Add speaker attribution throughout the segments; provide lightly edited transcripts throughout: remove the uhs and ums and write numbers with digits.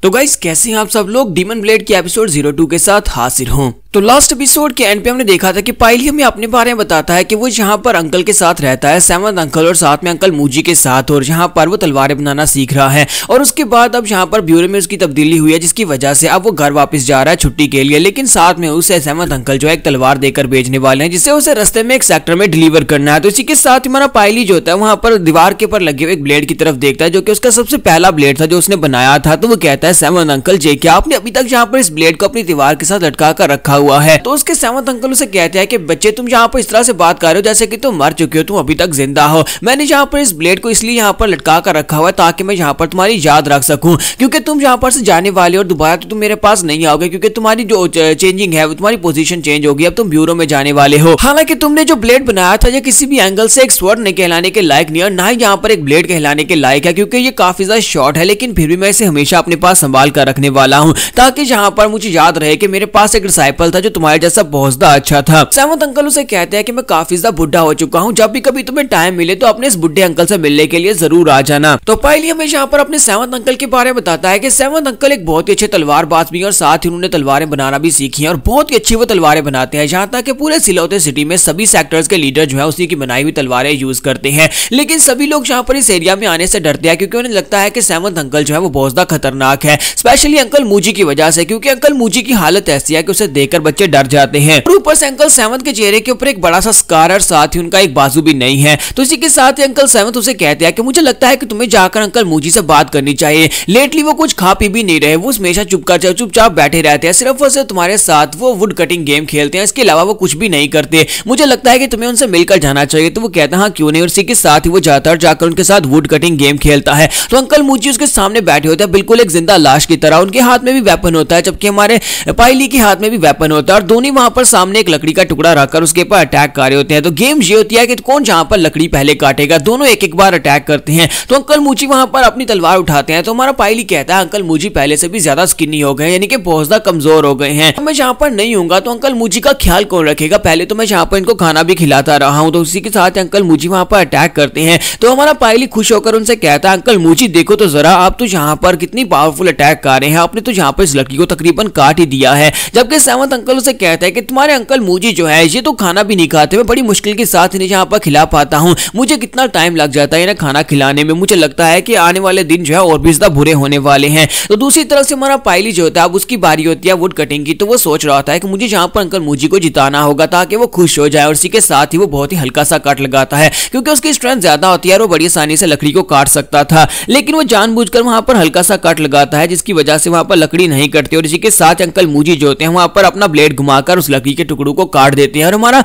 Speaker 1: तो गाइस कैसे हैं आप सब लोग। डीमन ब्लेड के एपिसोड 02 के साथ हाजिर हूं। तो लास्ट एपिसोड के एंड पे हमने देखा था कि पाइली हमें अपने बारे में बताता है कि वो यहाँ पर अंकल के साथ रहता है, सेवंथ अंकल और साथ में अंकल मूजी के साथ, और यहाँ पर वो तलवारें बनाना सीख रहा है। और उसके बाद अब यहाँ पर ब्यूरो में उसकी तब्दीली हुई है, जिसकी वजह से अब वो घर वापस जा रहा है छुट्टी के लिए। लेकिन साथ में उसे सेवंथ अंकल जो है एक तलवार देकर भेजने वाले हैं, जिसे उसे रास्ते में एक सेक्टर में डिलीवर करना है। तो इसी के साथ ही हमारा पाइली जो होता है वहां पर दीवार के ऊपर लगे हुए एक ब्लेड की तरफ देखता है, जो कि उसका सबसे पहला ब्लेड था जो उसने बनाया था। तो वो कहता है सेवंथ अंकल जे क्या आपने अभी तक यहाँ पर इस ब्लेड को अपनी दीवार के साथ लटका कर रखा हुआ है। तो उसके सेवंथ अंकल उसे कहते हैं कि बच्चे तुम यहाँ पर इस तरह से बात कर रहे हो जैसे कि तुम मर चुके हो, तुम अभी तक जिंदा हो। मैंने यहाँ पर इस ब्लेड को इसलिए यहाँ पर लटका कर रखा हुआ है ताकि मैं यहाँ पर तुम्हारी याद रख सकूं, क्योंकि तुम यहाँ पर से जाने वाले हो और दोबारा तो तुम मेरे पास नहीं आओगे, क्योंकि तुम्हारी जो चेंजिंग है तुम्हारी पोजीशन चेंज होगी, अब तुम ब्यूरो में जाने वाले हो। हालांकि तुमने जो ब्लेड बनाया था ये किसी भी एंगल से एक स्वॉर्ड नहीं कहलाने के लायक नहीं है, ना ही यहाँ पर एक ब्लेड कहलाने के लायक है, क्योंकि ये काफी ज्यादा शॉर्ट है। लेकिन फिर भी मैं इसे हमेशा अपने पास संभाल कर रखने वाला हूँ, ताकि यहाँ पर मुझे याद रहे कि मेरे पास एक डिसाइपल था जो तुम्हारे जैसा बहुत ज्यादा अच्छा था। सेवंथ अंकल उसे कहते हैं कि मैं काफी ज्यादा बुढ़ा हो चुका हूँ, जब भी कभी तुम्हें टाइम मिले तो अपने इस बुढ़े अंकल से मिलने के लिए जरूर आ जाना। तो पाइली हमें यहाँ पर अपने सेवंथ अंकल के बारे में बताता है कि सेवंथ अंकल एक बहुत ही अच्छे तलवारबाज भी हैं और साथ ही उन्होंने तलवारें बनाना भी सीखी हैं और बहुत ही अच्छी वो तलवारें बनाते हैं। यहाँ तक कि पूरे सिलौते सिटी में सभी सेक्टर्स के लीडर जो है उसी की बनाई हुई तलवारें यूज करते हैं। लेकिन सभी लोग यहाँ पर इस एरिया में आने से डरते हैं, क्योंकि उन्हें लगता है कि सेवंथ अंकल जो है वो बहुत ज्यादा खतरनाक है, स्पेशली अंकल मूजी की वजह से, क्योंकि अंकल मूजी की हालत ऐसी है कि उसे देखकर बच्चे डर जाते हैं। और ऊपर से अंकल सेवंथ के चेहरे के ऊपर एक बड़ा सा स्कार और साथ ही उनका एक बाजू भी नहीं है। तो इसी के साथ ही अंकल सेवंथ उसे कहते हैं कि मुझे लगता है कि तुम्हें जाकर अंकल मूजी से बात करनी चाहिए। लेटली वो कुछ खा पी भी नहीं रहे, वो हमेशा चुपचाप बैठे रहते हैं, सिर्फ और सिर्फ तुम्हारे साथ वो वुड कटिंग गेम खेलते हैं, इसके अलावा वो कुछ भी नहीं करते। मुझे लगता है कि तुम्हें उनसे मिलकर जाना चाहिए। तो वो कहता है हाँ क्यों नहीं, और इसी के साथ ही वो जाता है जाकर उनके साथ वुड कटिंग गेम खेलता है। तो अंकल मूजी उसके सामने बैठे होते हैं बिल्कुल एक जिंदा लाश की तरह, उनके हाथ में भी वेपन होता है, जबकि हमारे पाइली के हाथ में भी वेपन होता है, और दोनों वहां पर सामने एक लकड़ी का टुकड़ा रखकर उसके ऊपर अटैक कर रहे होते हैं। तो गेम ये होती है कि कौन जहां पर लकड़ी पहले काटेगा, दोनों एक बार अटैक करते हैं। तो अंकल मूजी वहां पर अपनी तलवार उठाते हैं। तो हमारा पाइली कहता है अंकल मूजी पहले से भी ज्यादा स्किनी हो गए, यानी कि बहुत ज्यादा कमजोर हो गए हैं। मैं जहां पर नहीं हूंगा तो अंकल मूजी का ख्याल कौन रखेगा, पहले तो मैं जहां पर इनको खाना भी खिलाता रहा हूं। तो उसी के साथ अंकल मूजी वहां पर अटैक करते हैं। तो हमारा पाइली खुश होकर उनसे कहता है अंकल मूजी देखो तो जरा, आप तो यहाँ पर कितनी पावरफुल अटैक कर रहे हैं, आपने तो यहाँ पर इस लड़की को तकरीबन काट ही दिया है। जबकि सेवंथ अंकल उसे कहता है कि तुम्हारे अंकल मूजी जो है ये तो खाना भी नहीं खाते, मैं बड़ी मुश्किल के साथ इन्हें यहाँ पर खिला पाता हूँ, मुझे कितना टाइम लग जाता है इन्हें खाना खिलाने में। मुझे लगता है कि आने वाले दिन जो है और भी ज्यादा बुरे होने वाले हैं। तो दूसरी तरफ से हमारा पाइली जो होता है अब उसकी बारी होती है वुड कटिंग की। तो वो सोच रहा था कि मुझे यहाँ पर अंकल मूजी को जिताना होगा ताकि वो खुश हो जाए, और इसी के साथ ही वो बहुत ही हल्का सा कट लगाता है, क्योंकि उसकी स्ट्रेंथ ज्यादा होती है और वो बड़ी आसानी से लकड़ी को काट सकता था। लेकिन वो जानबूझकर वहां पर हल्का सा कट लगाता है, जिसकी वजह से वहां पर लकड़ी नहीं कटती, और इसी के साथ अंकल मूजी जो होते हैं वहां पर अपना ब्लेड घुमाकर उस लकड़ी के टुकड़ों को काट देते हैं। और हमारा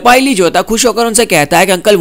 Speaker 1: पाइली जो होता है खुश होकर उनसे कहता है कि अंकल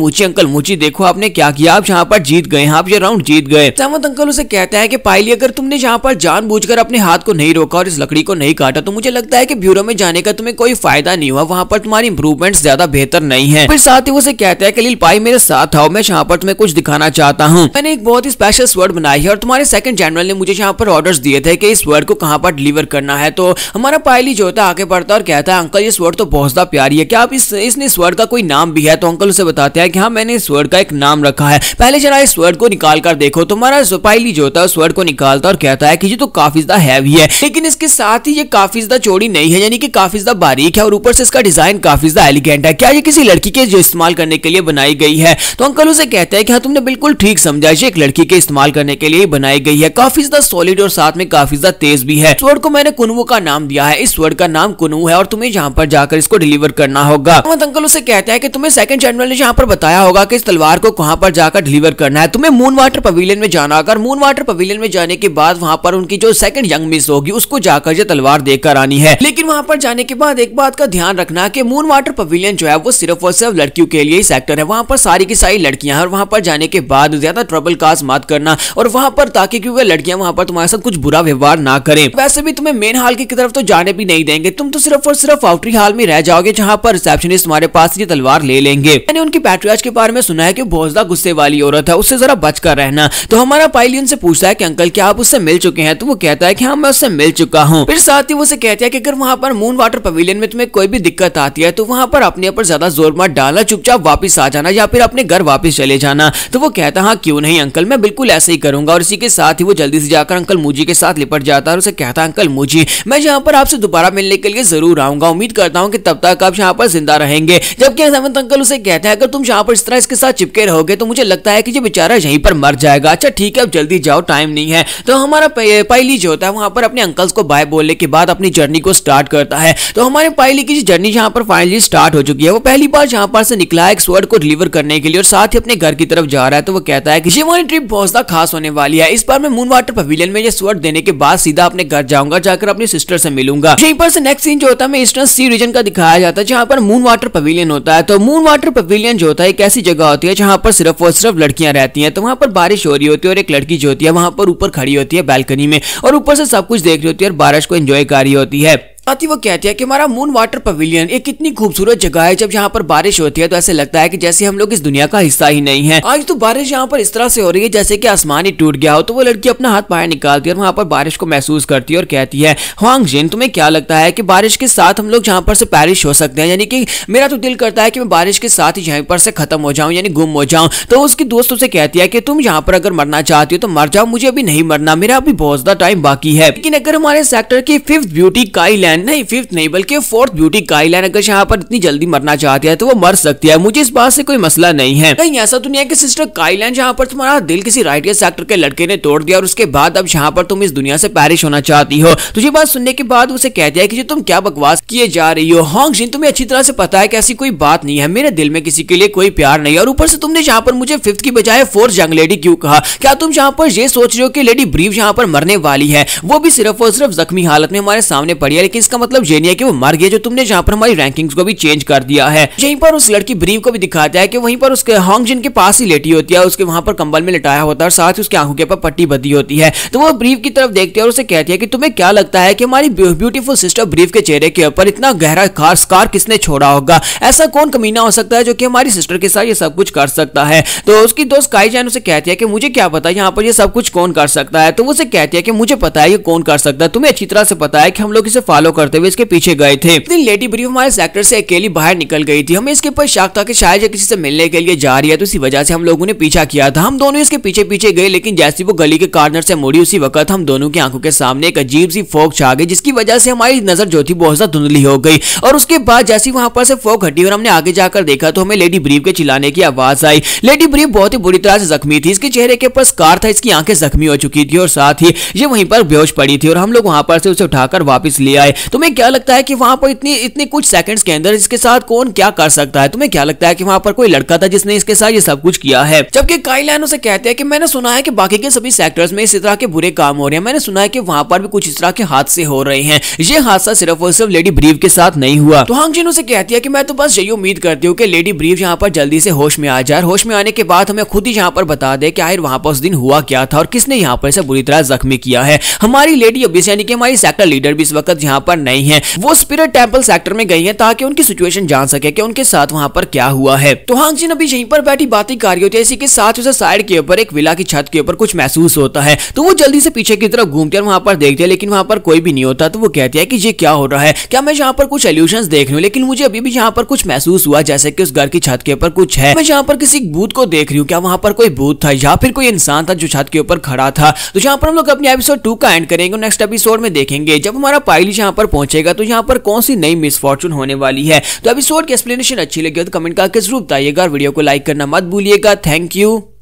Speaker 1: मूची देखो आपने क्या किया, आप यहाँ पर जीत गए, आप ये राउंड जीत गए। सेवंथ अंकल उसे कहता है कि पाइली अगर तुमने यहाँ पर जानबूझकर अपने हाथ को नहीं रोका और इस लकड़ी को नहीं काटा तो मुझे लगता है कि ब्यूरो में जाने का तुम्हें कोई फायदा नहीं हुआ, वहां पर तुम्हारी इंप्रूवमेंट ज्यादा बेहतर नहीं है। फिर साथ ही उसे कहता है कि लिल पाई मेरे साथ आओ, मैं यहाँ पर तुम्हें कुछ दिखाना चाहता हूँ। मैंने एक बहुत ही स्पेशल स्वर्ड बनाई है और तुम्हारे सेकंड जनरल ने मुझे यहाँ पर ऑर्डर्स दिए थे कि इस स्वर्ड को कहाँ पर डिलीवर करना है। तो हमारा पाइली जो होता है आगे बढ़ता है और कहता है अंकल ये स्वर्ड तो बहुत ज्यादा प्यारी है, क्या आप इसने स्वर्ड का कोई नाम भी है। तो अंकल उसे बताते हैं कि हाँ मैंने इस स्वर्ड का एक नाम रखा है, पहले जरा इस स्वर्ड को निकाल कर देखो। तो हमारा पाइली जो होता है स्वर्ड को निकालता और कहता है कि ये तो काफी ज्यादा हैवी है, लेकिन इसके साथ ही ये काफी ज्यादा चौड़ी नहीं है, यानी कि काफी ज्यादा बारीक है, और ऊपर से इसका डिजाइन काफी ज्यादा एलिगेंट है। क्या ये किसी लड़की के जो इस्तेमाल करने के लिए बनाई गई है। तो अंकल उसे कहते हैं कि हाँ तुमने बिल्कुल ठीक समझा, ये एक लड़की के इस्तेमाल करने के लिए बनाई गई है, काफी ज्यादा सॉलिड और साथ में काफी ज्यादा तेज भी है। स्वर्ड को मैंने कुनवू का नाम दिया है, इस स्वर्ड का नाम कुनवू है और तुम्हें यहाँ पर जाकर इसको डिलीवर करना होगा। अंकल उसे कहते हैं कि तुम्हें सेकंड जनरल ने यहाँ पर बताया होगा कि इस तलवार को कहाँ पर जाकर डिलीवर करना है, तुम्हें मून वाटर पवेलियन में जाना होगा। मून वाटर पवेलियन में जाने के बाद वहां पर उनकी जो सेकंड यंग मिस होगी उसको जाकर ये तलवार देकर आनी है। लेकिन वहां पर जाने के बाद एक बात का ध्यान रखना कि मून वाटर पवेलियन जो है वो सिर्फ और सिर्फ लड़कियों के लिए ही सेक्टर है, वहां पर सारी की सारी लड़कियां हैं, और वहां पर जाने के बाद ज्यादा ट्रबल काज मत करना, और वहां पर ताकि क्योंकि लड़कियां वहां पर तुम्हारे साथ कुछ बुरा व्यवहार ना करें। वैसे भी तुम्हें मेन हॉल की तरफ तो जाने भी नहीं देंगे, तुम तो सिर्फ और सिर्फ आउटरी हॉल में रह जाओगे जहाँ पर रिसेप्शनिस्ट तुम्हारे पास ये तलवार ले लेंगे। मैंने उनकी पैट्रियाज के बारे में सुना है कि बहुत ज्यादा गुस्से वाली औरत है, उससे जरा बचकर रहना। तो हमारा पायली उनसे पूछता है कि अंकल क्या आप उससे मिल चुके हैं? तो वो कहता है कि हाँ मैं उससे मिल चुका हूँ। फिर साथ ही वो उसे कहता है कि अगर वहाँ पर मून वाटर पवेलियन में तुम्हें कोई भी दिक्कत आती है तो वहाँ पर अपने ऊपर ज्यादा जोर मत डालना, चुपचाप वापस आ जाना या फिर अपने घर वापस चले जाना। तो वो कहता है हाँ क्यों नहीं अंकल, मैं बिल्कुल ऐसे ही करूंगा। और इसी के साथ ही वो जल्दी से जाकर अंकल मूजी के साथ लिपट जाता है और उसे कहता है अंकल मूजी मैं यहाँ पर आपसे दोबारा मिलने के लिए जरूर आऊंगा, उम्मीद करता हूँ कि तब तक आप यहाँ पर जिंदा रहेंगे। जबकि सेवंथ अंकल उसे कहते हैं अगर तुम यहाँ पर इस तरह इसके साथ चिपके रहोगे तो मुझे लगता है कि ये बेचारा यहीं पर मर जाएगा। अच्छा ठीक है अब जल्दी जाओ, टाइम नहीं है। तो हमारा पायली जो होता है वहां पर अपने अंकल्स को बाय बोलने के बाद अपनी जर्नी को स्टार्ट करता है। तो हमारे पायली की जर्नी यहाँ पर फाइनली स्टार्ट हो चुकी है। वो पहली बार यहाँ पर से निकला है एक स्वर्ड को डिलीवर करने के लिए और साथ ही अपने घर की तरफ जा रहा है। तो वो कहता है कि ये हमारी ट्रिप बहुत ज्यादा खास होने वाली है। इस बार मैं मून वाटर पवेलियन में ये स्वर्ड देने के बाद सीधा अपने घर जाऊंगा, जाकर अपनी सिस्टर से मिलूंगा। यहीं पर से नेक्स्ट सीन जो होता है ईस्टर्न सी रीजन का दिखाया जाता है जहाँ पर मून वाटर पवेलियन होता है। तो मून वाटर पवेलियन जो होता है एक ऐसी जगह होती है जहाँ पर सिर्फ और सिर्फ लड़कियां रहती हैं। तो वहाँ पर बारिश हो रही होती है और एक लड़की जो होती है वहां पर ऊपर खड़ी होती है बैल्कनी में और ऊपर से सब कुछ देख रही होती है और बारिश को एंजॉय कर रही होती है। साथ ही वो कहती है कि हमारा मून वाटर पवेलियन एक कितनी खूबसूरत जगह है, जब यहाँ पर बारिश होती है तो ऐसे लगता है कि जैसे हम लोग इस दुनिया का हिस्सा ही नहीं है। आज तो बारिश यहाँ पर इस तरह से हो रही है जैसे कि आसमान ही टूट गया हो। तो वो लड़की अपना हाथ बाहर निकालती है और वहाँ पर बारिश को महसूस करती है और कहती है ह्वांग जिन तुम्हें क्या लगता है कि बारिश के साथ हम लोग यहाँ पर से पेरिश हो सकते हैं? यानी कि मेरा तो दिल करता है कि मैं बारिश के साथ ही यहाँ पर से खत्म हो जाऊं यानी गुम हो जाऊं। तो उसकी दोस्त उसे कहती है कि तुम यहाँ पर अगर मरना चाहती हो तो मर जाओ, मुझे अभी नहीं मरना, मेरा अभी बहुत ज्यादा टाइम बाकी है। लेकिन अगर हमारे सेक्टर की 5th ब्यूटी काईलैंड नहीं 5th नहीं बल्कि 4th ब्यूटी काईलैंड अगर यहाँ पर इतनी जल्दी मरना चाहती है तो वो मर सकती है, मुझे इस बात से कोई मसला नहीं है। कहीं ऐसा तो नहीं है कि सिस्टर काईलैंड जहाँ पर तुम्हारा दिल किसी राइटियर सेक्टर के लड़के ने तोड़ दिया और उसके बाद अब यहाँ पर तुम इस दुनिया से पेरिश होना चाहती हो? तो ये बात सुनने के बाद उसे कहती है कि तुम क्या बकवास किए जा रही हो ह्वांग जिन, तुम्हें अच्छी तरह से पता है कि ऐसी कोई बात नहीं है, मेरे दिल में किसी के लिए कोई प्यार नहीं है। और ऊपर से तुमने यहाँ पर मुझे 5th की बजाय 4th यंग लेडी क्यों कहा? क्या तुम यहाँ पर ये सोच रहे हो कि लेडी ब्रीव यहाँ पर मरने वाली है, वो भी सिर्फ और सिर्फ जख्मी हालत में हमारे सामने पड़ी है? लेकिन इसका मतलब ये नहीं है कि वो मर गई, जो तुमने जहाँ पर हमारी रैंकिंग्स को भी चेंज कर दिया है। यहीं पर उस लड़की ब्रीव को भी दिखाता है कि वहीं पर उसके ह्वांग जिन के पास ही लेटी होती है, उसके वहां पर कंबल में लिटाया होता है और साथ ही उसकी आंखों के ऊपर पट्टी बंधी होती है। तो वो ब्रीव की तरफ देखती है और उसे कहती है कि तुम्हें क्या लगता है कि हमारी ब्यूटीफुल सिस्टर ब्रीव के चेहरे के ऊपर इतना गहरा स्कार किसने छोड़ा होगा? ऐसा कौन कमीना हो सकता है जो कि हमारी सिस्टर के साथ ये सब कुछ कर सकता है? तो उसकी दोस्त काई जैन उसे कहती है कि मुझे क्या पता यहाँ पर ये सब कुछ कौन कर सकता है? तो वो उसे कहती है कि मुझे पता है ये कौन कर सकता है, तुम्हें अच्छी तरह से पता है कि हम लोग इसे फॉलो करते हुए इसके पीछे गए थे। लेडी ब्रीव हमारे सेक्टर से अकेली बाहर निकल गई थी, हमें इसके ऊपर शक था कि शायद ये किसी से मिलने के लिए जा रही है, तो इसी वजह से हम लोगों ने पीछा किया था। हम दोनों इसके पीछे पीछे गए, लेकिन जैसे वो गली के कॉर्नर से मुड़ी उसी वक्त हम दोनों की आंखों के सामने एक अजीब सी फॉग छा गई, जिसकी वजह से हमारी नजर जो थी बहुत ज्यादा धुंधली हो गई। और उसके बाद जैसे वहां पर से फॉग हटी और हमने आगे जाकर देखा तो हमें लेडी ब्रीव के चिल्लाने की आवाज आई। लेडी ब्रीव बहुत ही बुरी तरह से जख्मी थी, इसके चेहरे के ऊपर स्कार था, इसकी आंखें जख्मी हो चुकी थी और साथ ही ये वहीं पर बेहोश पड़ी थी और हम लोग वहां पर से उसे उठाकर वापस ले आए। तुम्हें क्या लगता है कि वहां पर इतने कुछ सेकंड्स के अंदर इसके साथ कौन क्या कर सकता है? तुम्हें क्या लगता है कि वहां पर कोई लड़का था जिसने इसके साथ ये सब कुछ किया है? जबकि काईलैंड उसे कहते हैं कि मैंने सुना है कि बाकी के सभी सेक्टर्स में इस तरह के बुरे काम हो रहे हैं, मैंने सुना है कि वहां पर भी कुछ इस तरह के हादसे हो रहे हैं, ये हादसा सिर्फ और सिर्फ लेडी ब्रीव के साथ नहीं हुआ। तो ह्वांग जिन उसे कहती है कि मैं तो बस यही उम्मीद करती हूँ कि लेडी ब्रीव यहाँ पर जल्दी से होश में आ जाए, होश में आने के बाद हमें खुद ही यहाँ पर बता दे कि आखिर वहां पर उस दिन हुआ क्या था और किसने यहाँ पर इसे बुरी तरह जख्मी किया है। हमारी लेडी अबिस यानी कि हमारी सेक्टर लीडर भी इस वक्त यहाँ पर नहीं है, वो स्पिरिट टेंपल सेक्टर में गई है ताकि उनकी सिचुएशन जान सके कि उनके साथ वहां पर क्या हुआ है। तो ह्वांग जिन अभी यहीं पर बैठी बातें कर रही होती है, इसी के साथ उसे साइड के ऊपर एक विला की छत के ऊपर कुछ महसूस होता है। तो वो जल्दी से पीछे की तरफ घूमती है और वहां पर देखती है, लेकिन वहां पर कोई भी नहीं होता। तो वो कहती है कि ये क्या हो रहा है, क्या मैं यहाँ पर कुछ इल्यूशंस देख रही हूँ? लेकिन मुझे अभी भी यहाँ पर कुछ महसूस हुआ जैसे कि उस घर की छत के ऊपर कुछ है, मैं यहाँ पर किसी भूत को देख रही हूँ। क्या वहां पर कोई भूत था या फिर कोई इंसान था जो छत के ऊपर खड़ा था? तो यहाँ पर हम लोग अपने एपिसोड 2 का एंड करेंगे। नेक्स्ट एपिसोड में देखेंगे जब हमारा पायली यहाँ पर पहुंचेगा तो यहाँ पर कौन सी नई मिसफॉर्चून होने वाली है। तो एपिसोड की एक्सप्लेनेशन अच्छी लगी तो कमेंट करके जरूर बताइएगा, वीडियो को लाइक करना मत भूलिएगा। Thank you.